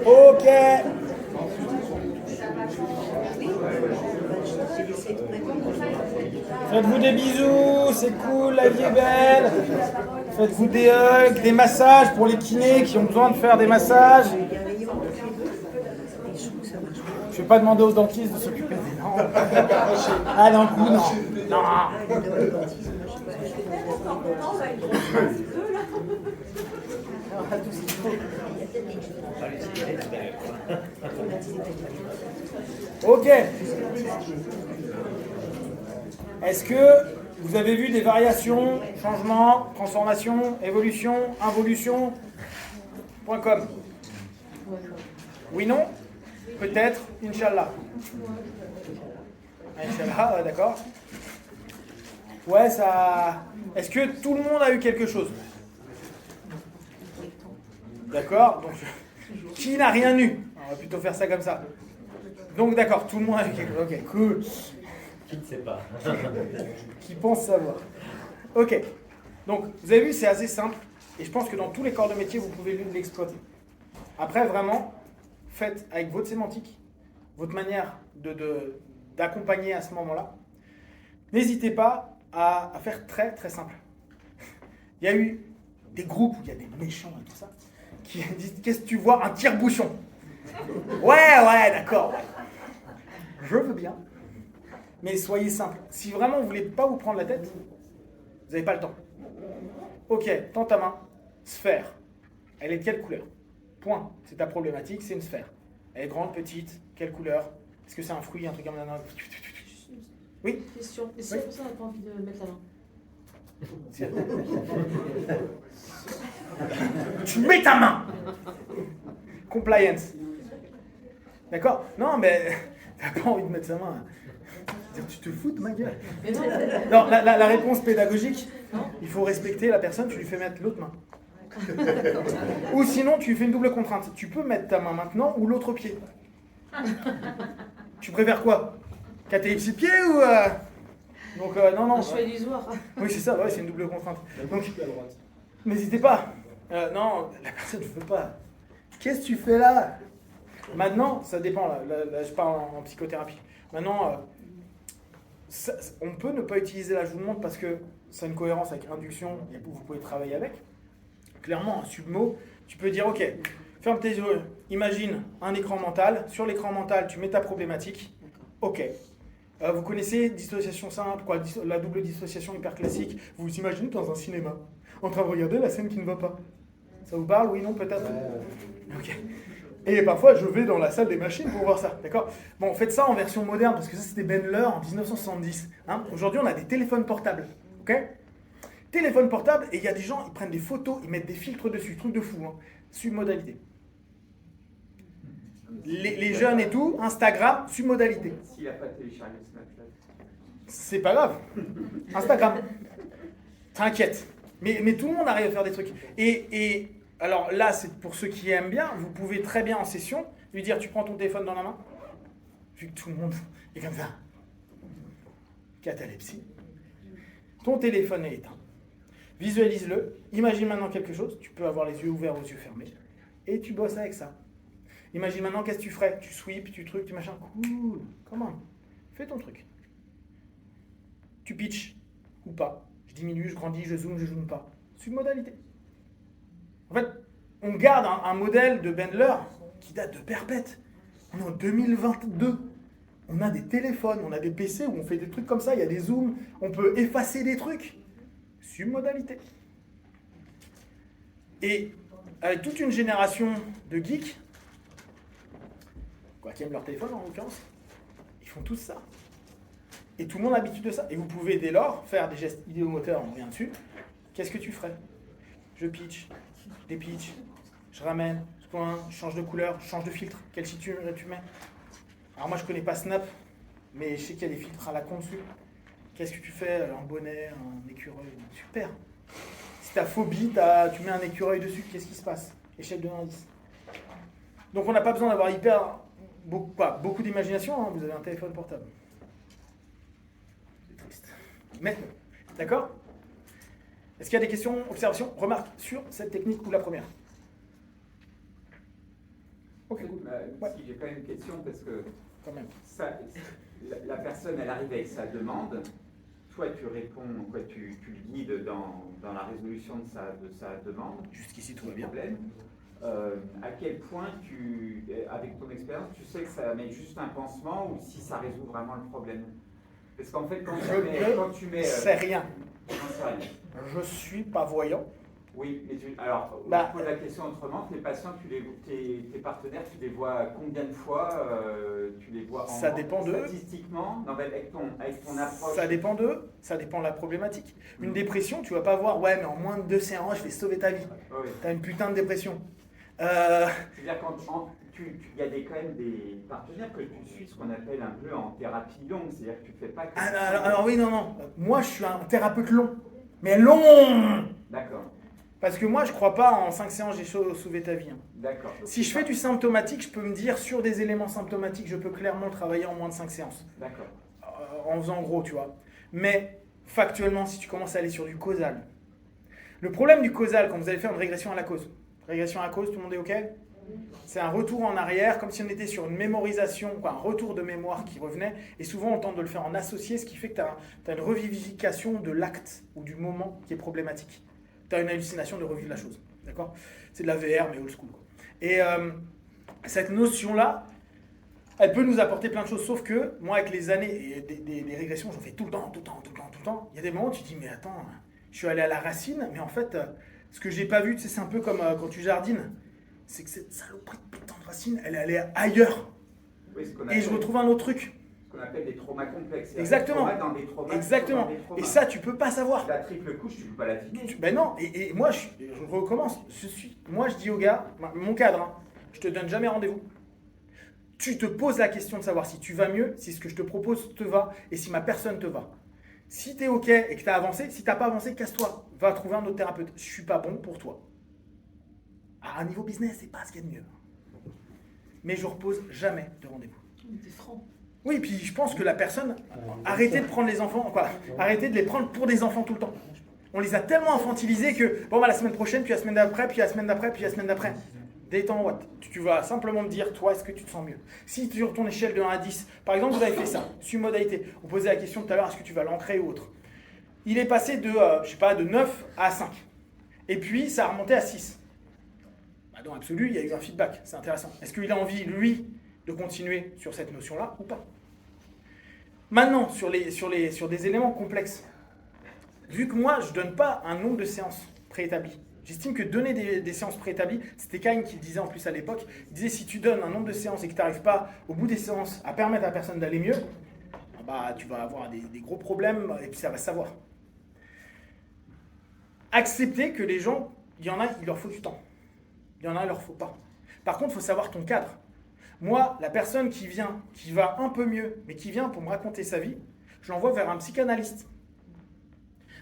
Ok. Faites-vous des bisous, c'est cool, la vie est belle. Faites-vous des hugs, des massages pour les kinés qui ont besoin de faire des massages. Je ne vais pas demander aux dentistes de s'occuper des dents. Ah, d'un coup, non. Ok. Est-ce que vous avez vu des variations, changements, transformations, évolutions, involutions .com? Oui, non? Peut-être, Inch'Allah. Inch'Allah, d'accord. Ouais, ça... Est-ce que tout le monde a eu quelque chose? D'accord. Donc, qui n'a rien eu? On va plutôt faire ça comme ça. Donc, d'accord, tout le monde a eu quelque chose. Ok, cool. Qui ne sait pas? Qui pense savoir. Ok. Donc, vous avez vu, c'est assez simple. Et je pense que dans tous les corps de métier, vous pouvez l'exploiter. Après, vraiment, faites avec votre sémantique, votre manière d'accompagner à ce moment-là. N'hésitez pas à faire très, très simple. Il y a eu des groupes où il y a des méchants et tout ça, qui disent, qu'est-ce que tu vois? Un tire-bouchon. Ouais, d'accord. Je veux bien. Mais soyez simple. Si vraiment vous ne voulez pas vous prendre la tête, vous n'avez pas le temps. Ok, tends ta main. Sphère. Elle est de quelle couleur? Point. C'est ta problématique, c'est une sphère. Elle est grande, petite, quelle couleur? Est-ce que c'est un fruit, un truc comme ça? Oui. Question. Et si la personne n'a pas envie de mettre la main? Tu mets ta main. Compliance. D'accord? Non, mais t'as pas envie de mettre sa main. Tu te fous de ma gueule. Non, la réponse pédagogique, il faut respecter la personne, tu lui fais mettre l'autre main. Ou sinon, tu lui fais une double contrainte. Tu peux mettre ta main maintenant ou l'autre pied. Tu préfères quoi? Catalepsie pied ou... Donc, non. Je fais illusoire. Oui, c'est ça, ouais, c'est une double contrainte. Donc, n'hésitez pas. Non, la personne ne veut pas. Qu'est-ce que tu fais là? Maintenant, ça dépend, là je parle en psychothérapie. Maintenant, on peut ne pas utiliser la joue de montre parce que ça a une cohérence avec induction et vous pouvez travailler avec. Clairement, un submot, tu peux dire, ok, ferme tes yeux, imagine un écran mental. Sur l'écran mental, tu mets ta problématique. Ok. Vous connaissez dissociation simple, quoi, la double dissociation hyper classique. Vous vous imaginez dans un cinéma, en train de regarder la scène qui ne va pas. Ça vous parle? Oui, non, peut-être? Ok. Et parfois, je vais dans la salle des machines pour voir ça, d'accord? Bon, faites ça en version moderne, parce que ça, c'était Bendler en 1970. Hein. Aujourd'hui, on a des téléphones portables, ok? Téléphone portable, et il y a des gens, ils prennent des photos, ils mettent des filtres dessus, truc de fou, hein. Submodalité. Les jeunes et tout, Instagram, submodalité. S'il n'a pas téléchargé Snapchat. C'est pas grave. Instagram. T'inquiète. Mais tout le monde arrive à faire des trucs. Et alors là, c'est pour ceux qui aiment bien, vous pouvez très bien en session lui dire, tu prends ton téléphone dans la main, vu que tout le monde est comme ça. Catalepsie. Ton téléphone est éteint. Visualise-le. Imagine maintenant quelque chose. Tu peux avoir les yeux ouverts ou les yeux fermés. Et tu bosses avec ça. Imagine maintenant, qu'est-ce que tu ferais? Tu sweeps, tu trucs, tu machin. Cool. Comment? Fais ton truc. Tu pitches ou pas. Je diminue, je grandis, je zoome pas. Submodalité. En fait, on garde un modèle de Bendler qui date de perpète. On est en 2022. On a des téléphones, on a des PC où on fait des trucs comme ça, il y a des zooms, on peut effacer des trucs. Submodalité. Et avec toute une génération de geeks, quoi, qui aiment leur téléphone en l'occurrence, ils font tous ça. Et tout le monde a l'habitude de ça. Et vous pouvez dès lors faire des gestes idéomoteurs, on revient dessus. Qu'est-ce que tu ferais? Je pitch, je dépitch, je ramène, je pointe, je change de couleur, je change de filtre. Quel site tu mets? Alors moi je connais pas Snap, mais je sais qu'il y a des filtres à la con dessus. Qu'est-ce que tu fais? Un bonnet, un écureuil, super. Si t'as phobie, tu mets un écureuil dessus, qu'est-ce qui se passe? Échelle de 1 à 10. Donc on n'a pas besoin d'avoir beaucoup d'imagination, hein, vous avez un téléphone portable. triste. Maintenant, d'accord? Est-ce qu'il y a des questions, observations, remarques sur cette technique ou la première? Ok. Ouais. Si j'ai quand même une question, parce que Quand même. la personne, elle arrive avec sa demande, toi tu réponds, quoi, tu le guides dans la résolution de sa demande. Jusqu'ici, tout va bien. Problème. À quel point avec ton expérience, tu sais que ça met juste un pansement ou si ça résout vraiment le problème? Parce qu'en fait, quand tu mets c'est rien. j'en sais rien. Je suis pas voyant. Oui, mais alors, Bah, je pose la question autrement. Tes patients, tes partenaires, tu les vois combien de fois tu les vois Ça dépend d'eux. Statistiquement, non, mais avec ton approche. Ça dépend d'eux, ça dépend de la problématique. Une dépression, tu vas pas voir, ouais, mais en moins de 2 séances, je vais sauver ta vie. Oui. T'as une putain de dépression. C'est-à-dire qu'il y a quand même des partenaires que tu suis ce qu'on appelle un peu en thérapie longue, c'est-à-dire que tu ne fais pas que... Alors oui, non. Moi, je suis un thérapeute long. Mais long! D'accord. Parce que moi, je crois pas en 5 séances, j'ai sauvé ta vie. Hein. D'accord. Si je fais du symptomatique, je peux me dire, sur des éléments symptomatiques, je peux clairement travailler en moins de 5 séances. D'accord. En faisant gros, tu vois. Mais factuellement, si tu commences à aller sur du causal. Le problème du causal, quand vous allez faire une régression à la cause. Régression à la cause, tout le monde est OK? C'est un retour en arrière, comme si on était sur une mémorisation, un retour de mémoire qui revenait. Et souvent, on tente de le faire en associé, ce qui fait que tu as une revivification de l'acte ou du moment qui est problématique. Tu as une hallucination de revivre la chose. D'accord? C'est de la VR, mais old school. Quoi. Et cette notion-là, elle peut nous apporter plein de choses. Sauf que, moi, avec les années et des régressions, j'en fais tout le temps. Il y a des moments où tu te dis, mais attends, je suis allé à la racine, mais en fait, ce que j'ai pas vu, c'est un peu comme quand tu jardines. C'est que cette saloperie de putain de racine, elle est allée ailleurs. Oui, et je retrouve un autre truc. Ce qu'on appelle des traumas complexes. Exactement. Des traumas dans des traumas. Exactement. Et ça, tu peux pas savoir. La triple couche, tu peux pas la deviner. Ben non. Et moi, je recommence. Moi, je dis au gars, mon cadre, hein, je te donne jamais rendez-vous. Tu te poses la question de savoir si tu vas mieux, si ce que je te propose te va, et si ma personne te va. Si tu es OK et que tu as avancé, si tu n'as pas avancé, casse-toi. Va trouver un autre thérapeute. Je suis pas bon pour toi. À un niveau business, c'est pas ce qu'il y a de mieux. Mais je repose jamais de rendez-vous. T'es franc. Oui, puis je pense que la personne, arrêtez de prendre les enfants, arrêtez de les prendre pour des enfants tout le temps. On les a tellement infantilisés que, bon, bah, la semaine prochaine, puis la semaine d'après, puis la semaine d'après, puis la semaine d'après. Détends, what? Tu vas simplement me dire, toi, est-ce que tu te sens mieux? Si sur ton échelle de 1 à 10, par exemple, vous avez fait ça, sur modalité, vous posez la question tout à l'heure, est-ce que tu vas l'ancrer ou autre? Il est passé de, de 9 à 5. Et puis, ça a remonté à 6. Dans l'absolu, il y a eu un feedback, c'est intéressant. Est-ce qu'il a envie, lui, de continuer sur cette notion-là ou pas? Maintenant, sur des éléments complexes, vu que moi, je ne donne pas un nombre de séances préétablies, j'estime que donner des séances préétablies, c'était Cain qui le disait en plus à l'époque, il disait si tu donnes un nombre de séances et que tu n'arrives pas, au bout des séances, à permettre à la personne d'aller mieux, bah, tu vas avoir des gros problèmes et puis ça va se savoir. Accepter que les gens, il y en a, il leur faut du temps. Il y en a, il leur faut pas. Par contre, il faut savoir ton cadre. Moi, la personne qui vient, qui va un peu mieux, mais qui vient pour me raconter sa vie, je l'envoie vers un psychanalyste.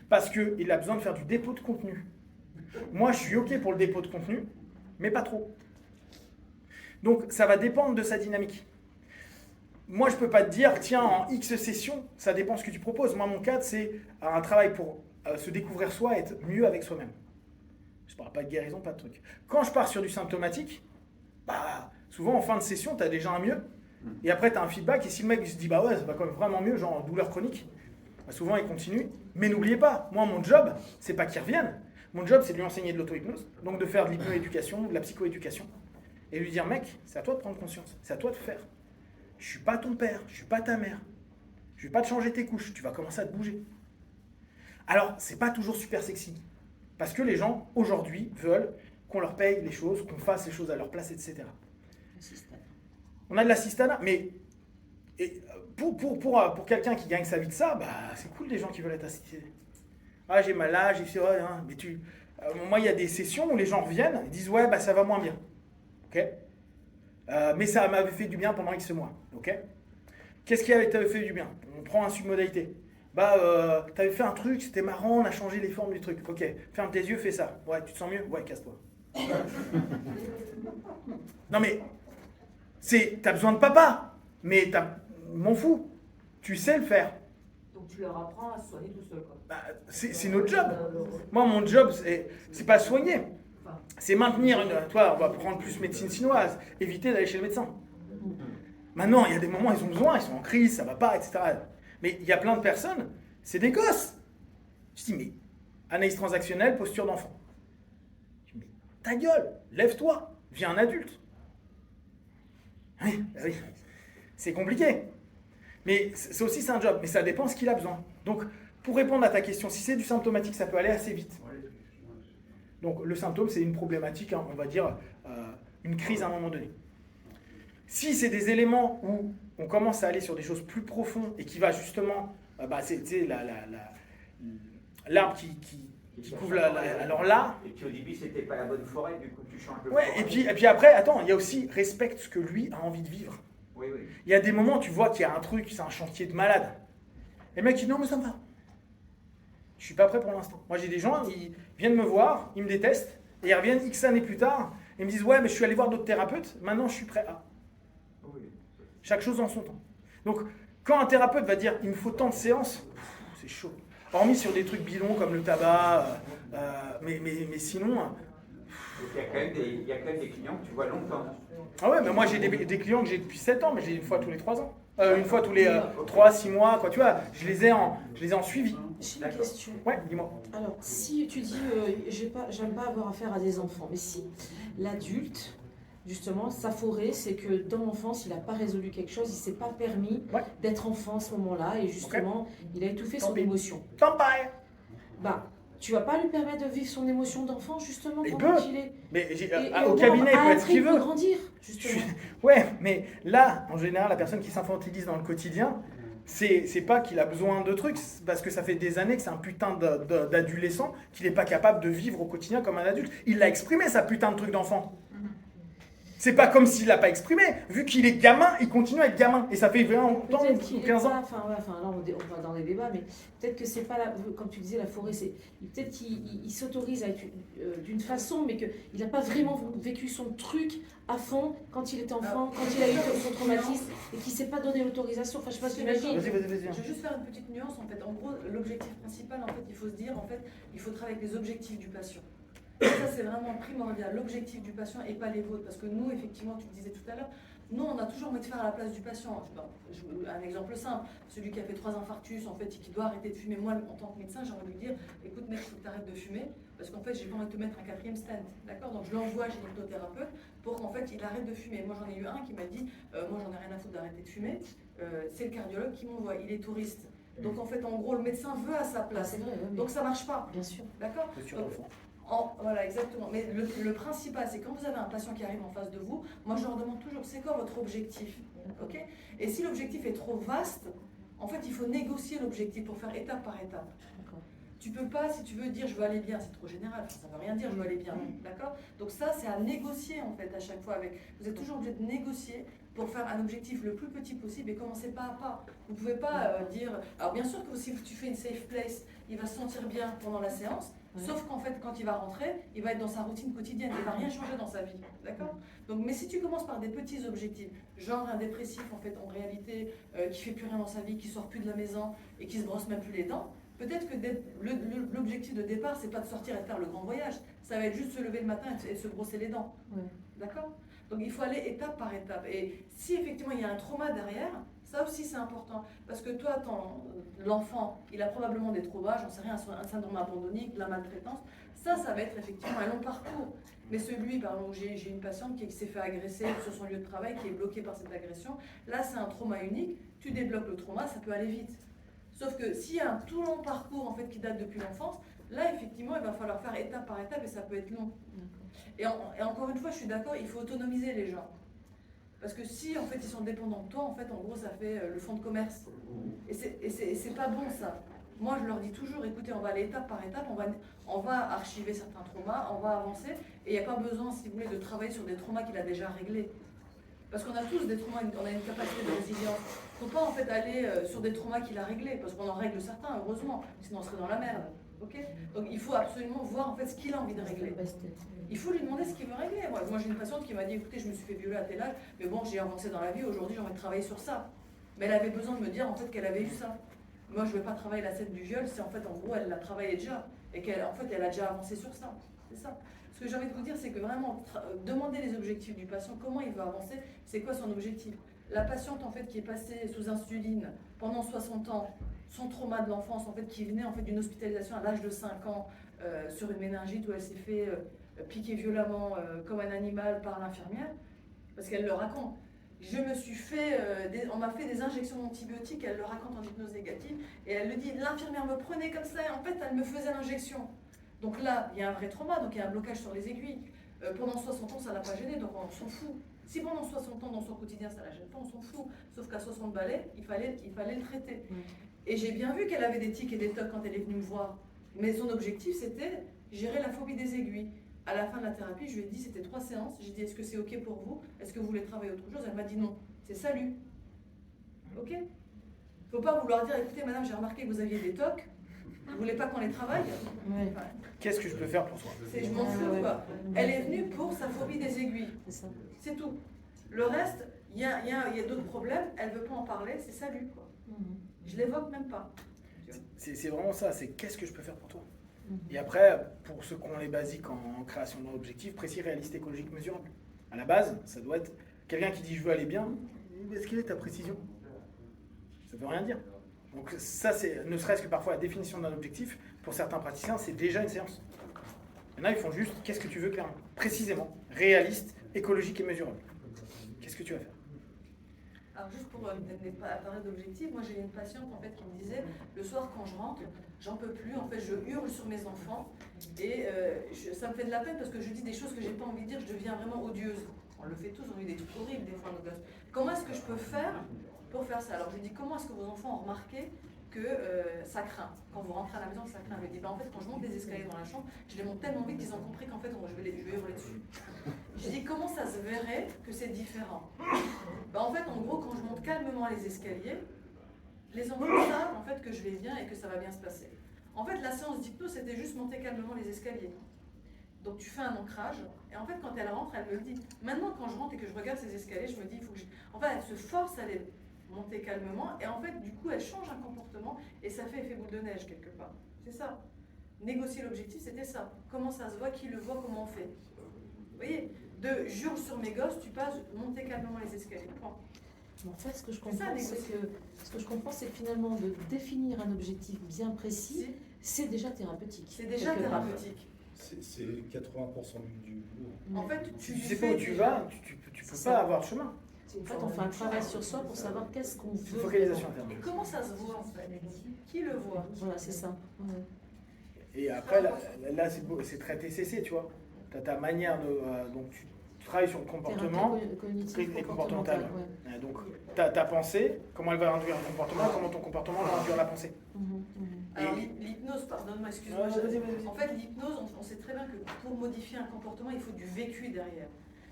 Parce qu'il a besoin de faire du dépôt de contenu. Moi, je suis OK pour le dépôt de contenu, mais pas trop. Donc, ça va dépendre de sa dynamique. Moi, je ne peux pas te dire, tiens, en X sessions, ça dépend de ce que tu proposes. Moi, mon cadre, c'est un travail pour se découvrir soi et être mieux avec soi-même. Je ne parle pas de guérison, pas de truc. Quand je pars sur du symptomatique, bah, souvent en fin de session, tu as déjà un mieux. Et après, tu as un feedback. Et si le mec se dit, bah ouais, ça va quand même vraiment mieux, genre douleur chronique, bah, souvent il continue. Mais n'oubliez pas, moi, mon job, c'est pas qu'il revienne. Mon job, c'est de lui enseigner de l'auto-hypnose. Donc de faire de l'hypno-éducation, de la psycho-éducation. Et lui dire, mec, c'est à toi de prendre conscience. C'est à toi de faire. Je suis pas ton père, je suis pas ta mère. Je vais pas te changer tes couches. Tu vas commencer à te bouger. Alors, c'est pas toujours super sexy. Parce que les gens, aujourd'hui, veulent qu'on leur paye les choses, qu'on fasse les choses à leur place, etc. On a de l'assistanat, mais pour quelqu'un qui gagne sa vie de ça, bah, c'est cool des gens qui veulent être assistés. Ah, j'ai mal là, j'ai fait... Ouais, hein, mais moi, il y a des sessions où les gens reviennent et disent « Ouais, bah, ça va moins bien. Okay, mais ça m'avait fait du bien pendant X mois. Okay, qu'est-ce qui avait fait du bien? On prend un submodalité. Bah, t'avais fait un truc, c'était marrant, on a changé les formes du truc. Ok, ferme tes yeux, fais ça. Ouais, tu te sens mieux? Ouais, casse-toi. Non mais, t'as besoin de papa, mais m'en fous. Tu sais le faire. Donc Donc tu leur apprends à se soigner tout seul, quoi. Bah, c'est notre job. Moi, mon job, c'est pas soigner. C'est maintenir toi, on va prendre plus médecine chinoise, éviter d'aller chez le médecin. Maintenant, il y a des moments, ils ont besoin, ils sont en crise, ça va pas, etc. Mais il y a plein de personnes, c'est des gosses. Je dis, mais analyse transactionnelle, posture d'enfant. Je dis, mais ta gueule, lève-toi, viens un adulte. Oui, oui. C'est compliqué. Mais c'est aussi un job, mais ça dépend ce qu'il a besoin. Donc, pour répondre à ta question, si c'est du symptomatique, ça peut aller assez vite. Donc, le symptôme, c'est une problématique, hein, on va dire, une crise à un moment donné. Si c'est des éléments où on commence à aller sur des choses plus profondes et qui va justement, c'est l'arbre qui couvre alors là. Et puis au début, c'était pas la bonne forêt, du coup, tu changes de Ouais, forêt. et puis après, attends, il y a aussi respecte ce que lui a envie de vivre. Oui, oui. Il y a des moments, tu vois qu'il y a un truc, c'est un chantier de malade. Et le mec dit non, mais ça me va. Je suis pas prêt pour l'instant. Moi, j'ai des gens, ils viennent me voir, ils me détestent, et ils reviennent X années plus tard, et ils me disent ouais, mais je suis allé voir d'autres thérapeutes, maintenant je suis prêt à. Oui. Chaque chose en son temps. Donc, quand un thérapeute va dire il me faut tant de séances, c'est chaud. Hormis sur des trucs bidons comme le tabac, mais sinon. Il y a quand même des clients que tu vois longtemps. Ah ouais, mais moi j'ai des clients que j'ai depuis 7 ans, mais j'ai une fois tous les 3 ans. Une fois tous les 3-6 mois, quoi, tu vois, je les ai en suivi. J'ai une question. Ouais, dis-moi. Alors, si tu dis, j'aime pas avoir affaire à des enfants, mais si l'adulte, justement, sa forêt, c'est que dans l'enfance, il n'a pas résolu quelque chose, il ne s'est pas permis d'être enfant à ce moment-là, et justement, il a étouffé son émotion. Tant pis. Bah, tu vas pas lui permettre de vivre son émotion d'enfant, justement, Il pendant peut. qu'il est... Mais Et au cabinet, il peut être ce qu'il veut. grandir, justement. Ouais, mais là, en général, la personne qui s'infantilise dans le quotidien, c'est pas qu'il a besoin de trucs, c'est parce que ça fait des années que c'est un putain d'adolescent qu'il n'est pas capable de vivre au quotidien comme un adulte. Il l'a exprimé, sa putain de truc d'enfant. C'est pas comme s'il l'a pas exprimé. Vu qu'il est gamin, il continue à être gamin. Et ça fait 20 ans ou 15 ans. Là, on va dans des débats, mais peut-être que c'est pas, comme tu disais, la forêt, peut-être qu'il s'autorise à être d'une façon, mais qu'il n'a pas vraiment vécu son truc à fond quand il était enfant, quand il a eu son traumatisme, et qu'il ne s'est pas donné l'autorisation. Enfin, je sais pas si tu imagines. Vas-y. Je vais juste faire une petite nuance. En fait, en gros, l'objectif principal, en fait, il faut se dire, en fait, il faut travailler avec les objectifs du patient. Ça, c'est vraiment primordial, l'objectif du patient et pas les vôtres. Parce que nous, effectivement, tu le disais tout à l'heure, nous, on a toujours envie de faire à la place du patient. Un exemple simple, celui qui a fait 3 infarctus, en fait, et qui doit arrêter de fumer. Moi, en tant que médecin, j'ai envie de lui dire, écoute, mec, il faut que tu arrêtes de fumer, parce qu'en fait, j'ai pas envie de te mettre un 4e stent. D'accord? Donc, je l'envoie chez l'hypnothérapeute pour qu'en fait, il arrête de fumer. Moi, j'en ai eu un qui m'a dit, moi, j'en ai rien à foutre d'arrêter de fumer. C'est le cardiologue qui m'envoie, il est touriste. Donc, en fait, en gros, le médecin veut à sa place. C'est vrai, oui. Donc, ça marche pas. Bien sûr. D'accord? Voilà, exactement. Mais le principal, c'est quand vous avez un patient qui arrive en face de vous, moi je leur demande toujours, c'est quoi votre objectif? Ok? Et si l'objectif est trop vaste, en fait, il faut négocier l'objectif pour faire étape par étape. Tu peux pas, si tu veux dire je veux aller bien, c'est trop général, ça veut rien dire je veux aller bien, d'accord? Donc ça, c'est à négocier en fait à chaque fois avec. Vous êtes toujours obligé de négocier pour faire un objectif le plus petit possible et commencer pas à pas. Vous pouvez pas dire. Alors bien sûr que si tu fais une safe place, il va se sentir bien pendant la séance. Sauf qu'en fait, quand il va rentrer, il va être dans sa routine quotidienne, il ne va rien changer dans sa vie, d'accord? Donc, mais si tu commences par des petits objectifs, genre un dépressif en fait, en réalité, qui fait plus rien dans sa vie, qui sort plus de la maison et qui se brosse même plus les dents, peut-être que l'objectif de départ, c'est pas de sortir et de faire le grand voyage, ça va être juste se lever le matin et de se brosser les dents, d'accord? Donc, il faut aller étape par étape. Et si effectivement il y a un trauma derrière, ça aussi c'est important, parce que toi, l'enfant, il a probablement des traumas, j'en sais rien, un syndrome abandonnique, de la maltraitance, ça va être effectivement un long parcours. Mais celui, par exemple, j'ai une patiente qui s'est fait agresser sur son lieu de travail, qui est bloquée par cette agression, là c'est un trauma unique, tu débloques le trauma, ça peut aller vite. Sauf que s'il y a un tout long parcours en fait, qui date depuis l'enfance, là effectivement il va falloir faire étape par étape et ça peut être long. Et encore une fois, je suis d'accord, il faut autonomiser les gens. Parce que si en fait ils sont dépendants de toi, en fait en gros ça fait le fonds de commerce. Et c'est pas bon ça. Moi je leur dis toujours, écoutez, on va aller étape par étape, on va archiver certains traumas, on va avancer, et il n'y a pas besoin, si vous voulez, de travailler sur des traumas qu'il a déjà réglés. Parce qu'on a tous des traumas, on a une capacité de résilience. Il ne faut pas en fait aller sur des traumas qu'il a réglés, parce qu'on en règle certains, heureusement, sinon on serait dans la merde. Okay? Donc il faut absolument voir en fait ce qu'il a envie de régler. Il faut lui demander ce qu'il veut régler. Moi j'ai une patiente qui m'a dit, écoutez, je me suis fait violer à tel âge, mais bon, j'ai avancé dans la vie, aujourd'hui j'ai envie de travailler sur ça. Mais elle avait besoin de me dire en fait qu'elle avait eu ça. Moi, je ne vais pas travailler la scène du viol, c'est en fait, en gros, elle l'a travaillé déjà. Et qu'elle en fait, elle a déjà avancé sur ça. C'est ça. Ce que j'ai envie de vous dire, c'est que vraiment, demander les objectifs du patient, comment il veut avancer, c'est quoi son objectif. La patiente, en fait, qui est passée sous insuline pendant 60 ans, son trauma de l'enfance, en fait, qui venait en fait, d'une hospitalisation à l'âge de 5 ans sur une méningite où elle s'est fait piquer violemment comme un animal par l'infirmière, parce qu'elle le raconte. Je me suis fait, on m'a fait des injections d'antibiotiques, elle le raconte en hypnose négative, et elle le dit, l'infirmière me prenait comme ça, et en fait, elle me faisait l'injection. Donc là, il y a un vrai trauma, donc il y a un blocage sur les aiguilles. Pendant 60 ans, ça ne l'a pas gêné, donc on s'en fout. Si pendant 60 ans, dans son quotidien, ça ne la gêne pas, on s'en fout. Sauf qu'à 60 balais, il fallait le traiter. Et j'ai bien vu qu'elle avait des tics et des tocs quand elle est venue me voir. Mais son objectif, c'était gérer la phobie des aiguilles. À la fin de la thérapie, je lui ai dit, c'était 3 séances. J'ai dit, est-ce que c'est OK pour vous? Est-ce que vous voulez travailler autre chose? Elle m'a dit non. C'est salut. OK? Il ne faut pas vouloir dire, écoutez, madame, j'ai remarqué que vous aviez des tocs. Vous ne voulez pas qu'on les travaille? Ouais. Enfin, Qu'est-ce que je peux faire pour toi? je m'en fous, quoi. Elle est venue pour sa phobie des aiguilles. C'est tout. Le reste, il y a d'autres problèmes. Elle ne veut pas en parler. C'est salut, quoi. Je l'évoque même pas. C'est vraiment ça, c'est qu'est-ce que je peux faire pour toi? Et après, pour ceux qui ont les basiques en création d'objectifs, précis, réaliste, écologique, mesurable. À la base, ça doit être quelqu'un qui dit je veux aller bien, est-ce qu'il est ta précision? Ça ne veut rien dire. Donc ça, c'est ne serait-ce que parfois la définition d'un objectif, pour certains praticiens, c'est déjà une séance. Il y en a, ils font juste qu'est-ce que tu veux clairement, précisément, réaliste, écologique et mesurable. Qu'est-ce que tu vas faire? Alors juste pour parler d'objectifs, moi j'ai une patiente en fait qui me disait le soir quand je rentre, j'en peux plus, en fait je hurle sur mes enfants et ça me fait de la peine parce que je dis des choses que j'ai pas envie de dire, je deviens vraiment odieuse. On le fait tous, on dit des trucs horribles des fois nos gosses. Comment est-ce que je peux faire pour faire ça? Alors je lui dis comment est-ce que vos enfants ont remarqué que ça craint? Quand vous rentrez à la maison, ça craint. Je lui dis en fait quand je monte les escaliers dans la chambre, je les monte tellement vite qu'ils ont compris qu'en fait je vais hurler dessus. Je dis comment ça se verrait que c'est différent? En fait, en gros, quand je monte calmement les escaliers, les enfants savent en fait que je vais bien et que ça va bien se passer. En fait, la séance d'hypnose, c'était juste monter calmement les escaliers. Donc tu fais un ancrage, et en fait, quand elle rentre, elle me le dit. Maintenant, quand je rentre et que je regarde ces escaliers, je me dis, il faut que je... En fait, elle se force à les monter calmement, et en fait, du coup, elle change un comportement, et ça fait effet boule de neige quelque part. C'est ça. Négocier l'objectif, c'était ça. Comment ça se voit, qui le voit, comment on fait. Vous voyez, de jure sur mes gosses, tu passes monter calmement les escaliers. Point. En fait, ce que je comprends, c'est que finalement, de définir un objectif bien précis, c'est déjà thérapeutique. C'est déjà thérapeutique. C'est 80% du boulot. En fait, tu sais pas où tu vas, tu peux pas avoir chemin. En fait, on fait un travail sur soi pour savoir qu'est-ce qu'on veut. Focalisation interne. Et comment ça se voit en fait? Qui le voit? Voilà, c'est ça. Ouais. Et après, là c'est très TCC, tu vois. Tu as ta manière de... donc tu travailles sur le comportement cognitif et comportemental. Ouais. Donc ta pensée, comment elle va induire le comportement, comment ton comportement va induire la pensée. Alors l'hypnose, pardonne-moi, excuse-moi. Vas-y. En fait, l'hypnose, on sait très bien que pour modifier un comportement, il faut du vécu derrière.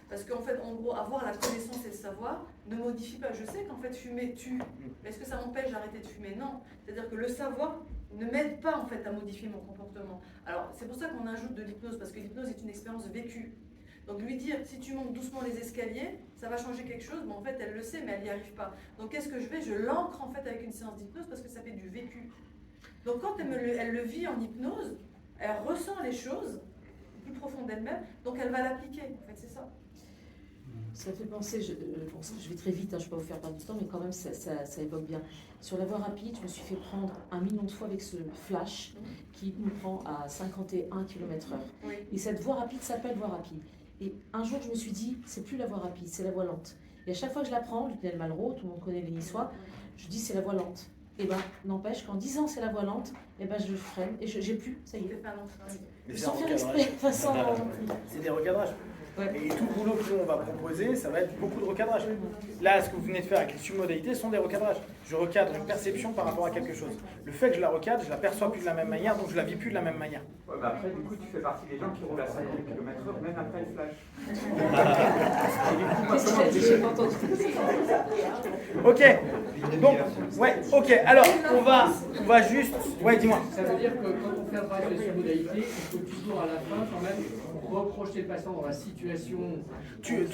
Parce qu'en fait, en gros, avoir la connaissance et le savoir ne modifie pas. Je sais qu'en fait, fumer tue. Mais est-ce que ça m'empêche d'arrêter de fumer? Non. C'est-à-dire que le savoir ne m'aide pas en fait à modifier mon comportement. Alors, c'est pour ça qu'on ajoute de l'hypnose, parce que l'hypnose est une expérience vécue. Donc lui dire, si tu montes doucement les escaliers, ça va changer quelque chose, mais en fait, elle le sait, mais elle n'y arrive pas. Donc qu'est-ce que je fais? Je l'ancre en fait avec une séance d'hypnose parce que ça fait du vécu. Donc quand elle le vit en hypnose, elle ressent les choses plus profondes d'elle-même, donc elle va l'appliquer. En fait, c'est ça. Ça fait penser, je vais très vite, je ne peux pas vous faire perdre du temps, mais quand même ça évoque bien. Sur la voie rapide, je me suis fait prendre 1 million de fois avec ce flash qui me prend à 51 km/h. Oui. Et cette voie rapide s'appelle voie rapide. Et un jour, je me suis dit, c'est plus la voie rapide, c'est la voie lente. Et à chaque fois que je la prends, je dis Malraux, tout le monde connaît les Niçois, je dis c'est la voie lente. Et bien, n'empêche qu'en disant c'est la voie lente, et ben je freine et j'ai plus, ça y est. Sans faire exprès, c'est des recadrages. Ouais. Et tout le boulot que nous on va proposer, ça va être beaucoup de recadrage. Là, ce que vous venez de faire avec les submodalités sont des recadrages. Je recadre une perception par rapport à quelque chose. Le fait que je la recadre, je la perçois plus de la même manière, donc je la vis plus de la même manière. Ouais, bah après, du coup, tu fais partie des gens qui roulent à 50 km/h même après le flash. Qu'est-ce qu'il a dit? J'ai pas entendu. Ok. Donc, ouais, ok. Alors, on va juste... Ouais, dis-moi. Ça veut dire que quand on fait un travail sur les submodalités, il faut toujours à la fin quand même reprojeter le patient dans la situation.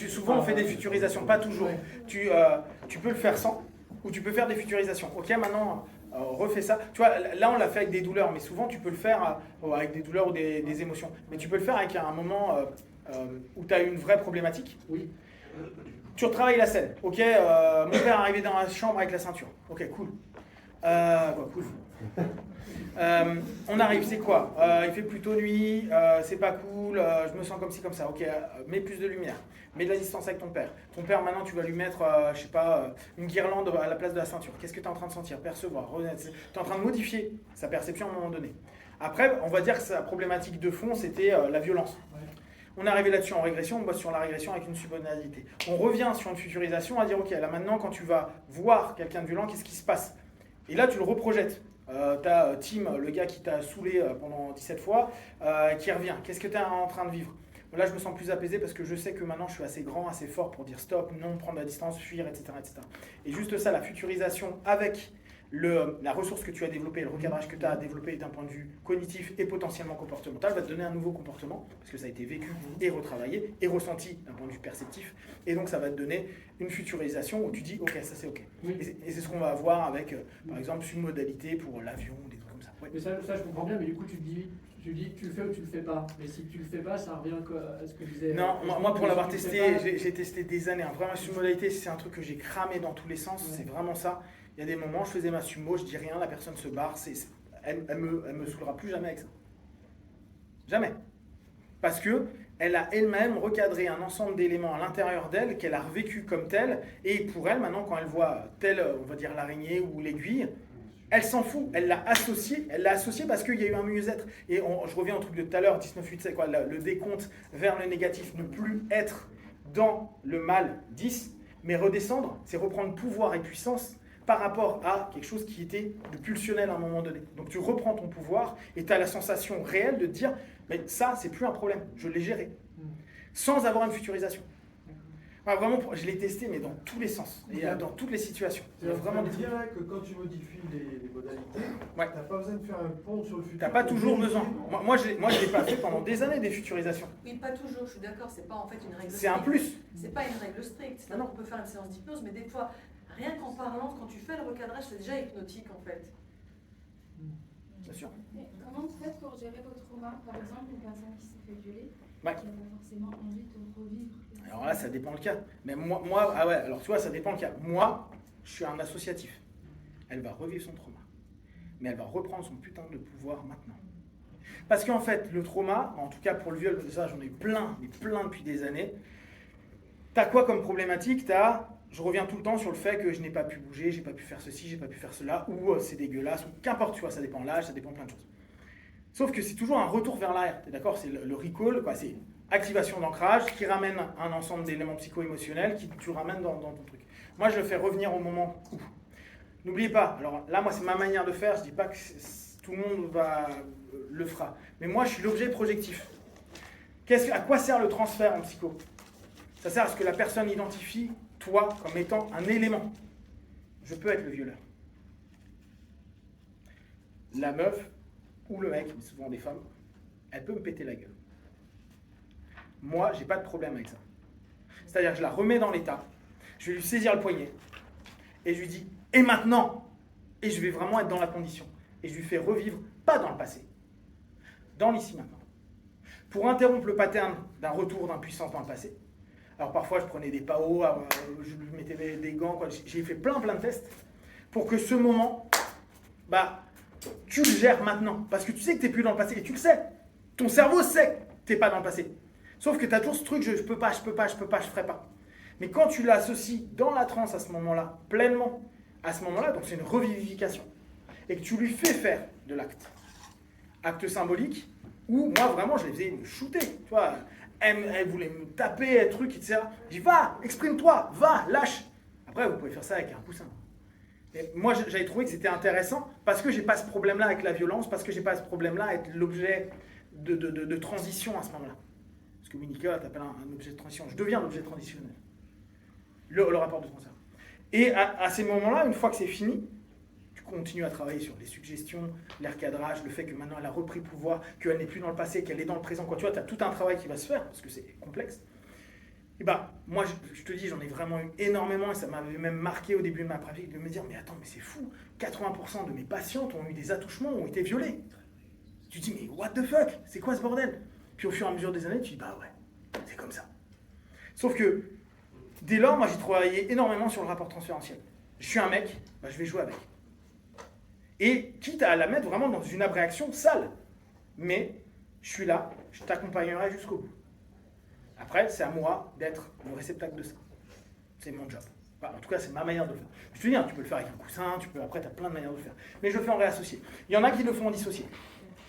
Souvent, on fait des futurisations, pas toujours. Tu peux le faire sans, ou tu peux faire des futurisations. Ok, maintenant, refais ça. Tu vois, là on l'a fait avec des douleurs, mais souvent tu peux le faire avec des douleurs ou des émotions. Mais tu peux le faire avec un moment où tu as une vraie problématique. Oui. Tu retravailles la scène. Ok, mon père est arrivé dans la chambre avec la ceinture. Ok, cool. Cool. On arrive, c'est quoi? Il fait plutôt nuit, c'est pas cool, je me sens comme ci, comme ça. Ok, mets plus de lumière, mets de la distance avec ton père. Ton père, maintenant, tu vas lui mettre, je sais pas, une guirlande à la place de la ceinture. Qu'est-ce que tu es en train de sentir? Percevoir, tu es en train de modifier sa perception à un moment donné. Après, on va dire que sa problématique de fond, c'était la violence. On est arrivé là-dessus en régression, on bosse sur la régression avec une submodalité. On revient sur une futurisation à dire, ok, là maintenant, quand tu vas voir quelqu'un de violent, qu'est-ce qui se passe? Et là, tu le reprojettes. T'as Tim, le gars qui t'a saoulé pendant 17 fois, qui revient. Qu'est-ce que tu es en train de vivre? Là, je me sens plus apaisé parce que je sais que maintenant, je suis assez grand, assez fort pour dire stop, non, prendre la distance, fuir, etc. etc. Et juste ça, la futurisation avec la ressource que tu as développée, le recadrage que tu as développé d'un point de vue cognitif et potentiellement comportemental va te donner un nouveau comportement parce que ça a été vécu et retravaillé et ressenti d'un point de vue perceptif. Et donc, ça va te donner une futurisation où tu dis, ok, ça c'est ok. Oui. Et c'est ce qu'on va avoir avec, par exemple, une modalité pour l'avion, des trucs comme ça. Ouais. Mais ça, je comprends bien, mais du coup, tu dis tu le fais ou tu le fais pas. Mais si tu le fais pas, ça revient à ce que disait. Non, moi pour l'avoir testé, j'ai testé des années. Vraiment, une modalité, c'est un truc que j'ai cramé dans tous les sens. Ouais. C'est vraiment ça. Il y a des moments, je faisais ma sumo, je dis rien, la personne se barre, elle me saoulera plus jamais avec ça. Jamais. Parce que elle a elle-même recadré un ensemble d'éléments à l'intérieur d'elle qu'elle a revécu comme tel, et pour elle, maintenant, quand elle voit telle, on va dire l'araignée ou l'aiguille, elle s'en fout, elle l'a associé parce qu'il y a eu un mieux-être. Et je reviens au truc de tout à l'heure, 19-8, c'est quoi, le décompte vers le négatif, ne plus être dans le mal 10, mais redescendre, c'est reprendre pouvoir et puissance par rapport à quelque chose qui était de pulsionnel à un moment donné. Donc tu reprends ton pouvoir et tu as la sensation réelle de te dire mais ça, c'est plus un problème, je l'ai géré. Sans avoir une futurisation. Enfin, vraiment, je l'ai testé, mais dans tous les sens, et dans toutes les situations. C'est vraiment dire que quand tu modifies les modalités, ouais. tu n'as pas besoin de faire un pont sur le futur. Tu n'as pas toujours besoin. Moi je l'ai pas fait pendant des années, des futurisations. Oui, pas toujours, je suis d'accord, c'est pas en fait une règle stricte. C'est un plus. C'est pas une règle stricte. C'est-à-dire qu'on peut faire une séance d'hypnose, mais des fois, rien qu'en parlant, quand tu fais le recadrage, c'est déjà hypnotique en fait. Bien sûr. Comment vous faites pour gérer vos traumas? Par exemple, une personne qui s'est fait violer, ouais. qui n'a pas forcément envie de revivre. Alors là, ça dépend le cas. Mais moi, ah ouais, alors tu vois, ça dépend le cas. Moi, je suis un associatif. Elle va revivre son trauma. Mais elle va reprendre son putain de pouvoir maintenant. Parce qu'en fait, le trauma, en tout cas pour le viol, ça j'en ai eu plein, mais plein depuis des années. T'as quoi comme problématique? Je reviens tout le temps sur le fait que je n'ai pas pu bouger, j'ai pas pu faire ceci, j'ai pas pu faire cela, ou c'est dégueulasse, ou qu'importe, tu vois, ça dépend de l'âge, ça dépend de plein de choses. Sauf que c'est toujours un retour vers l'arrière, t'es d'accord? C'est le recall, quoi, c'est activation d'ancrage qui ramène un ensemble d'éléments psycho-émotionnels qui tu ramènes dans ton truc. Moi, je le fais revenir au moment où. N'oubliez pas, alors là, moi, c'est ma manière de faire, je dis pas que tout le monde le fera, mais moi, je suis l'objet projectif. À quoi sert le transfert en psycho? Ça sert à ce que la personne identifie toi comme étant un élément. Je peux être le violeur. La meuf ou le mec, mais souvent des femmes, elle peut me péter la gueule. Moi, j'ai pas de problème avec ça. C'est-à-dire que je la remets dans l'état, je vais lui saisir le poignet, et je lui dis, et maintenant? Et je vais vraiment être dans la condition. Et je lui fais revivre, pas dans le passé, dans l'ici maintenant. Pour interrompre le pattern d'un retour d'impuissance dans le passé, alors parfois je prenais des PAO, je lui mettais des gants, quoi. J'ai fait plein de tests pour que ce moment, tu le gères maintenant. Parce que tu sais que tu n'es plus dans le passé, et tu le sais. Ton cerveau sait que tu n'es pas dans le passé. Sauf que tu as toujours ce truc, je peux pas, je ferai pas. Mais quand tu l'associes dans la transe à ce moment-là, pleinement, à ce moment-là, donc c'est une revivification, et que tu lui fais faire de l'acte. Acte symbolique, où moi vraiment je les faisais me shooter, tu vois. Elle voulait me taper, un truc, etc. Je dis, va, exprime-toi, va, lâche. Après, vous pouvez faire ça avec un coussin. Et moi, j'avais trouvé que c'était intéressant parce que j'ai pas ce problème-là avec la violence, parce que j'ai pas ce problème-là à être l'objet de transition à ce moment-là. Parce que Winnicott t'appelle un objet de transition. Je deviens l'objet transitionnel. Le rapport de transfert. Et à ces moments-là, une fois que c'est fini, tu continues à travailler sur les suggestions, les recadrages, le fait que maintenant elle a repris pouvoir, qu'elle n'est plus dans le passé, qu'elle est dans le présent. Tu vois, tu as tout un travail qui va se faire, parce que c'est complexe. Et bah, moi, je te dis, j'en ai vraiment eu énormément et ça m'avait même marqué au début de ma pratique de me dire, mais attends, mais c'est fou, 80% de mes patientes ont eu des attouchements, ont été violées. Tu te dis, mais what the fuck, c'est quoi ce bordel? Puis au fur et à mesure des années, tu dis, bah ouais, c'est comme ça. Sauf que, dès lors, moi, j'ai travaillé énormément sur le rapport transférentiel. Je suis un mec, bah, je vais jouer avec. Et quitte à la mettre vraiment dans une abréaction sale. Mais je suis là, je t'accompagnerai jusqu'au bout. Après, c'est à moi d'être le réceptacle de ça. C'est mon job. Enfin, en tout cas, c'est ma manière de le faire. Je te dis, hein, tu peux le faire avec un coussin, après, tu as plein de manières de le faire. Mais je le fais en réassocié. Il y en a qui le font en dissocié.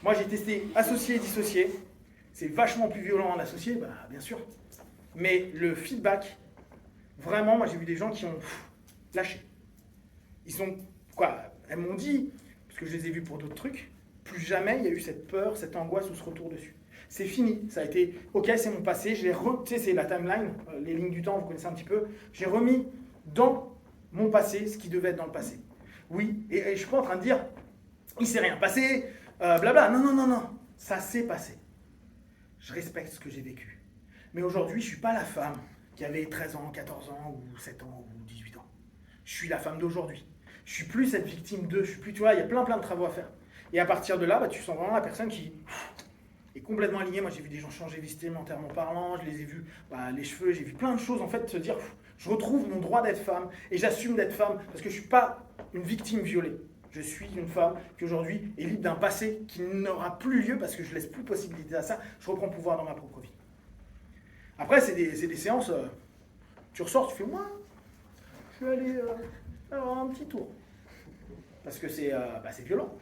Moi, j'ai testé associé et dissocié. C'est vachement plus violent en associé, bah, bien sûr. Mais le feedback, vraiment, moi, j'ai vu des gens qui ont lâché. Ils sont, elles m'ont dit, parce que je les ai vus pour d'autres trucs, plus jamais il y a eu cette peur, cette angoisse ou ce retour dessus. C'est fini, ça a été, ok, c'est mon passé, tu sais, c'est la timeline, les lignes du temps, vous connaissez un petit peu, j'ai remis dans mon passé ce qui devait être dans le passé. Oui, et je ne suis pas en train de dire, il ne s'est rien passé, blabla, non, ça s'est passé. Je respecte ce que j'ai vécu. Mais aujourd'hui, je ne suis pas la femme qui avait 13 ans, 14 ans, ou 7 ans, ou 18 ans. Je suis la femme d'aujourd'hui. Je ne suis plus cette victime d'eux, je suis plus, tu vois, il y a plein de travaux à faire. Et à partir de là, bah, tu sens vraiment la personne qui est complètement alignée. Moi, j'ai vu des gens changer vestimentairement parlant, je les ai vus, les cheveux, j'ai vu plein de choses, en fait, se dire, je retrouve mon droit d'être femme, et j'assume d'être femme, parce que je ne suis pas une victime violée. Je suis une femme qui, aujourd'hui, est libre d'un passé qui n'aura plus lieu, parce que je ne laisse plus possibilité à ça, je reprends pouvoir dans ma propre vie. Après, c'est des séances, tu ressors, tu fais, moi, je vais aller avoir un petit tour. Parce que c'est violent.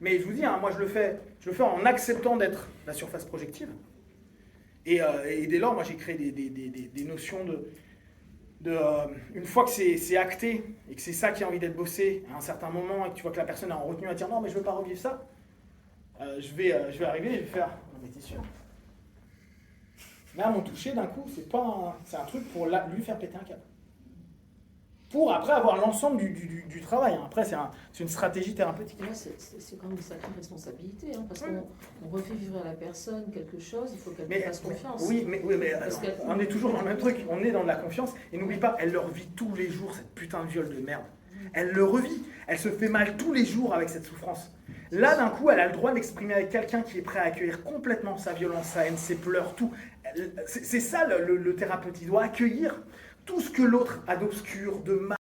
Mais je vous dis, hein, moi je le fais en acceptant d'être la surface projective. Et dès lors, moi j'ai créé des notions une fois que c'est acté et que c'est ça qui a envie d'être bossé à un certain moment et que tu vois que la personne a en retenu à dire non mais je veux pas revivre ça, je vais arriver et je vais faire non mais t'es sûr. Là mon toucher d'un coup c'est un truc pour lui faire péter un câble. Pour après avoir l'ensemble du travail. Après, c'est une stratégie thérapeutique. Là, c'est quand même une sacrée responsabilité, hein, parce qu'on refait vivre à la personne quelque chose, il faut qu'elle nous fasse confiance. Oui, mais alors, on est toujours dans le même truc, on est dans de la confiance, et n'oublie pas, elle le revit tous les jours, cette putain de viol de merde. Elle le revit, elle se fait mal tous les jours avec cette souffrance. Là, d'un coup, elle a le droit de l'exprimer avec quelqu'un qui est prêt à accueillir complètement sa violence, sa haine, ses pleurs, tout. C'est ça le thérapeute, il doit accueillir tout ce que l'autre a d'obscur, de mal.